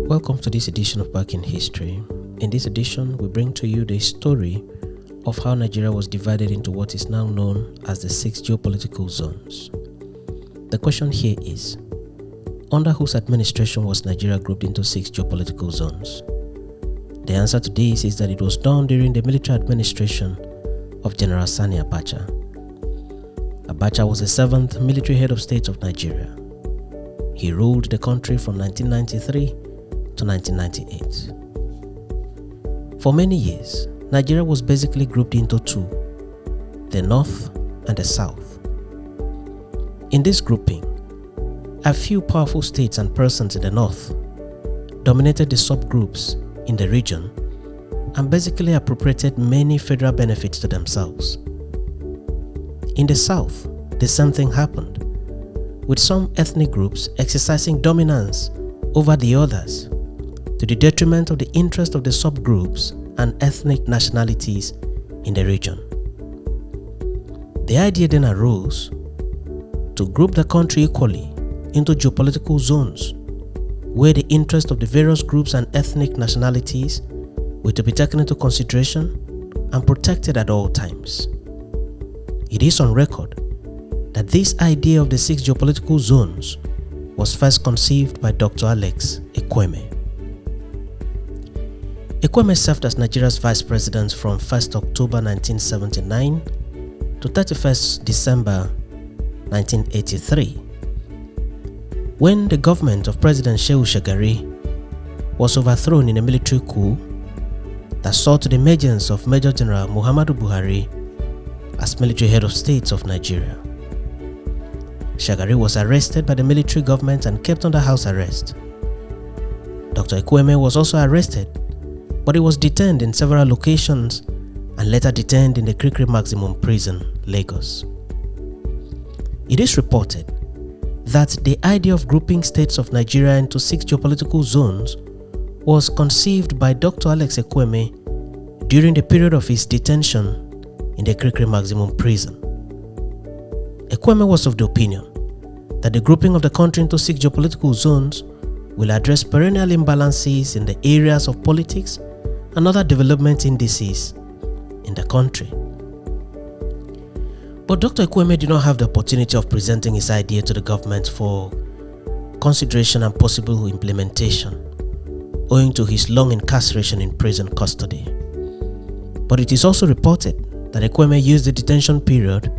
Welcome to this edition of Back in History. In this edition, we bring to you the story of how Nigeria was divided into what is now known as the 6 geopolitical zones. The question here is, under whose administration was Nigeria grouped into 6 geopolitical zones? The answer to this is that it was done during the military administration of General Sani Abacha. Abacha was the 7th military head of state of Nigeria. He ruled the country from 1993 to 1998. For many years, Nigeria was basically grouped into two, the North and the South. In this grouping, a few powerful states and persons in the North dominated the subgroups in the region and basically appropriated many federal benefits to themselves. In the South, the same thing happened, with some ethnic groups exercising dominance over the others to the detriment of the interest of the subgroups and ethnic nationalities in the region. The idea then arose to group the country equally into geopolitical zones where the interest of the various groups and ethnic nationalities were to be taken into consideration and protected at all times. It is on record that this idea of the 6 geopolitical zones was first conceived by Dr. Alex Ekwueme. Ekwueme served as Nigeria's vice president from 1st October 1979 to 31st December 1983. When the government of President Shehu Shagari was overthrown in a military coup that saw to the emergence of Major General Muhammadu Buhari as military head of state of Nigeria. Shagari was arrested by the military government and kept under house arrest. Dr. Ekwueme was also arrested, but he was detained in several locations and later detained in the Kirikiri Maximum Prison, Lagos. It is reported that the idea of grouping states of Nigeria into 6 geopolitical zones was conceived by Dr. Alex Ekwueme during the period of his detention in the Kirikiri Maximum Prison. Ekwueme was of the opinion that the grouping of the country into 6 geopolitical zones will address perennial imbalances in the areas of politics and other development indices in the country. But Dr. Ekwueme did not have the opportunity of presenting his idea to the government for consideration and possible implementation, owing to his long incarceration in prison custody. But it is also reported that Ekwueme used the detention period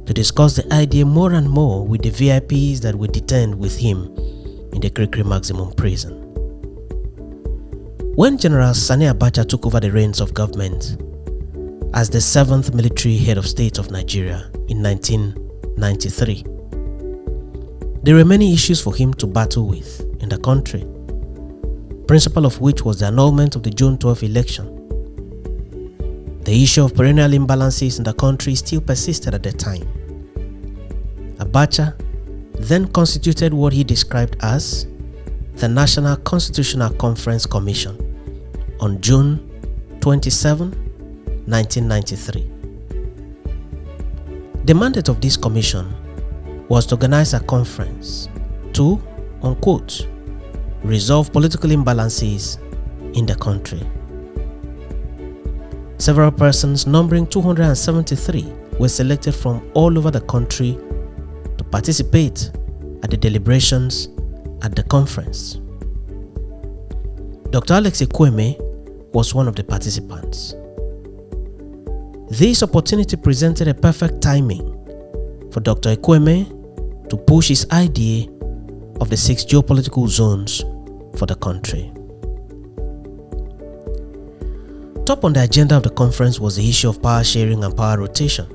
to discuss the idea more and more with the VIPs that were detained with him in the Kirikiri Maximum Prison. When General Sani Abacha took over the reins of government as the 7th military head of state of Nigeria in 1993, there were many issues for him to battle with in the country, principal of which was the annulment of the June 12 election. The issue of perennial imbalances in the country still persisted at the time. Abacha then constituted what he described as the National Constitutional Conference Commission on June 27, 1993. The mandate of this commission was to organize a conference to, unquote, resolve political imbalances in the country. Several persons numbering 273 were selected from all over the country to participate at the deliberations at the conference. Dr. Alex Ekwueme was one of the participants. This opportunity presented a perfect timing for Dr. Ekwueme to push his idea of the 6 geopolitical zones for the country. Top on the agenda of the conference was the issue of power sharing and power rotation.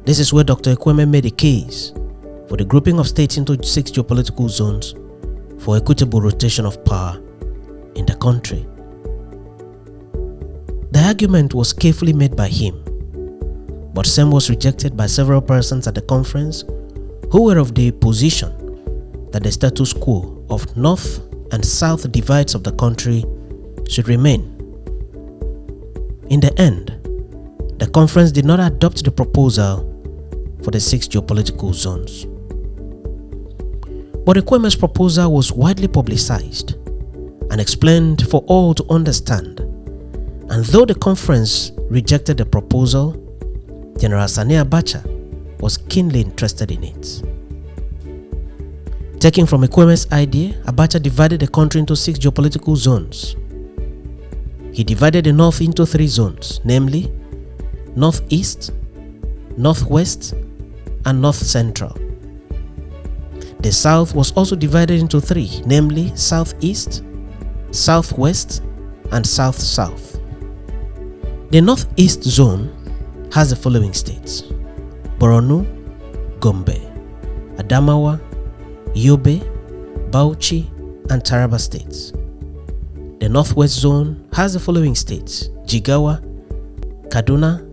This is where Dr. Ekwueme made a case for the grouping of states into 6 geopolitical zones for equitable rotation of power in the country. The argument was carefully made by him, but same was rejected by several persons at the conference who were of the position that the status quo of North and South divides of the country should remain. In the end, the conference did not adopt the proposal for the 6 geopolitical zones. But Ekwueme's proposal was widely publicized and explained for all to understand. And though the conference rejected the proposal, General Sani Abacha was keenly interested in it. Taking from Ekwueme's idea, Abacha divided the country into 6 geopolitical zones. He divided the north into 3 zones, namely Northeast, Northwest, and North Central. The south was also divided into 3, namely Southeast, Southwest, and South-South. The Northeast zone has the following states: Borno, Gombe, Adamawa, Yobe, Bauchi, and Taraba states. The Northwest zone has the following states: Jigawa, Kaduna,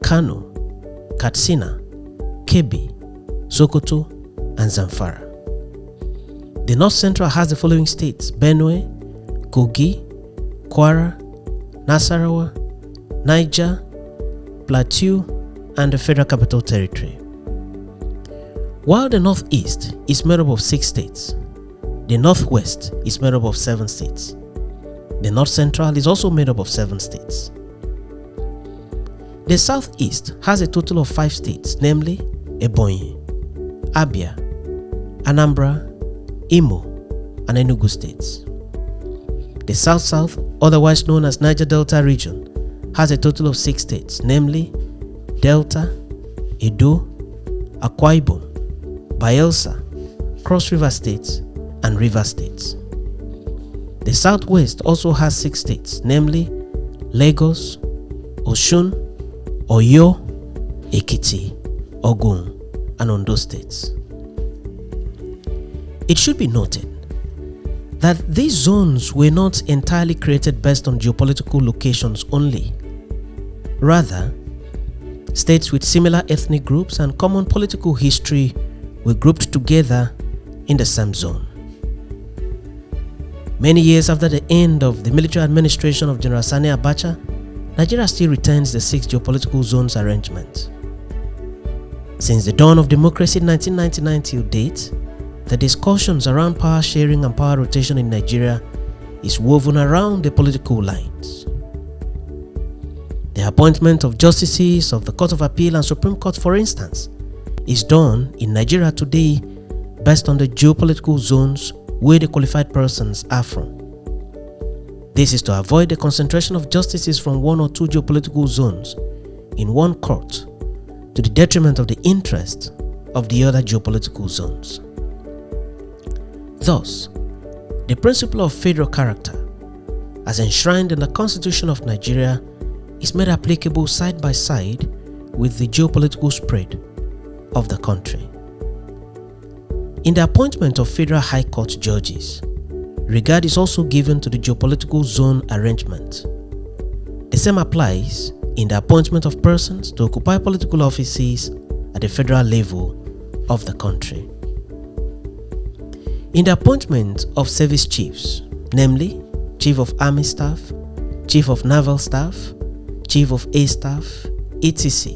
Kano, Katsina, Kebbi, Sokoto, and Zamfara. The North Central has the following states: Benue, Kogi, Kwara, Nasarawa, Niger, Plateau, and the Federal Capital Territory. While the Northeast is made up of 6 states, the Northwest is made up of 7 states. The North Central is also made up of 7 states. The Southeast has a total of 5 states, namely Ebonyi, Abia, Anambra, Imo, and Enugu states. The South-South, otherwise known as Niger Delta region, has a total of 6 states, namely Delta, Edo, Akwa Ibom, Bayelsa, Cross River states, and River states. The Southwest also has 6 states, namely Lagos, Osun, Oyo, Ekiti, Ogun, and Ondo states. It should be noted that these zones were not entirely created based on geopolitical locations only. Rather, states with similar ethnic groups and common political history were grouped together in the same zone. Many years after the end of the military administration of General Sani Abacha, Nigeria still retains the 6 geopolitical zones arrangement. Since the dawn of democracy in 1999 till date, the discussions around power sharing and power rotation in Nigeria is woven around the political lines. The appointment of justices of the Court of Appeal and Supreme Court, for instance, is done in Nigeria today based on the geopolitical zones where the qualified persons are from. This is to avoid the concentration of justices from 1 or 2 geopolitical zones in one court to the detriment of the interest of the other geopolitical zones. Thus, the principle of federal character, as enshrined in the Constitution of Nigeria, is made applicable side by side with the geopolitical spread of the country. In the appointment of Federal High Court judges, regard is also given to the geopolitical zone arrangement. The same applies in the appointment of persons to occupy political offices at the federal level of the country. In the appointment of service chiefs, namely Chief of Army Staff, Chief of Naval Staff, Chief of Air Staff, etc.,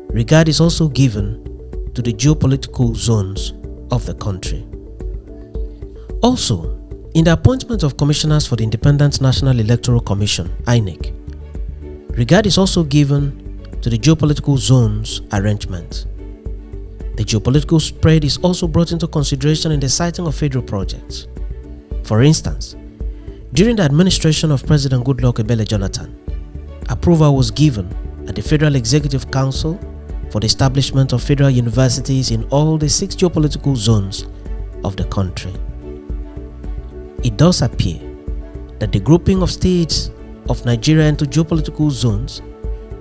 regard is also given to the geopolitical zones of the country. Also, in the appointment of commissioners for the Independent National Electoral Commission, INEC, regard is also given to the geopolitical zones arrangement. The geopolitical spread is also brought into consideration in the siting of federal projects. For instance, during the administration of President Goodluck Ebele Jonathan, approval was given at the Federal Executive Council for the establishment of federal universities in all the 6 geopolitical zones of the country. It does appear that the grouping of states of Nigeria into geopolitical zones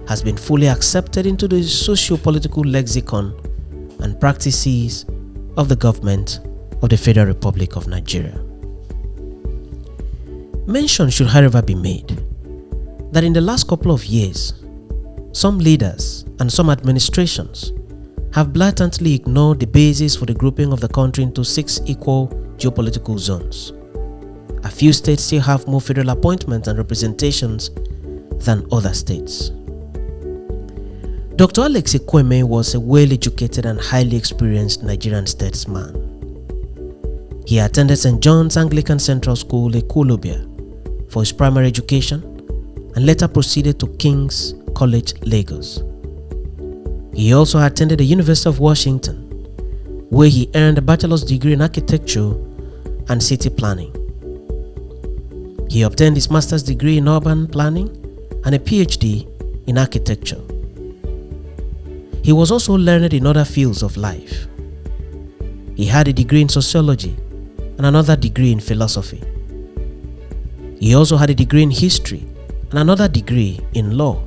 has been fully accepted into the socio-political lexicon and practices of the government of the Federal Republic of Nigeria. Mention should, however, be made that in the last couple of years, some leaders and some administrations have blatantly ignored the basis for the grouping of the country into 6 equal geopolitical zones. A few states still have more federal appointments and representations than other states. Dr. Alex Ekwueme was a well-educated and highly experienced Nigerian statesman. He attended St. John's Anglican Central School, Ekwueme, for his primary education and later proceeded to King's College, Lagos. He also attended the University of Washington, where he earned a bachelor's degree in architecture and city planning. He obtained his master's degree in urban planning and a PhD in architecture. He was also learned in other fields of life. He had a degree in sociology and another degree in philosophy. He also had a degree in history and another degree in law.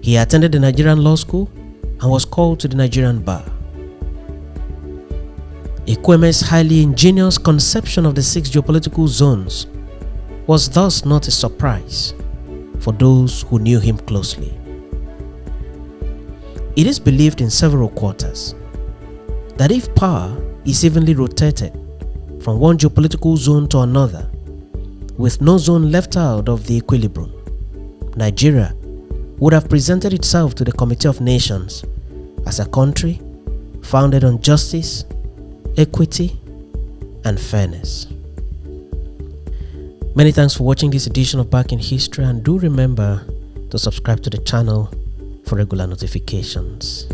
He attended the Nigerian Law School and was called to the Nigerian bar. Ekwueme's highly ingenious conception of the 6 geopolitical zones was thus not a surprise for those who knew him closely. It is believed in several quarters that if power is evenly rotated from one geopolitical zone to another, with no zone left out of the equilibrium, Nigeria would have presented itself to the Committee of Nations as a country founded on justice, equity, and fairness. Many thanks for watching this edition of Back in History, and do remember to subscribe to the channel for regular notifications.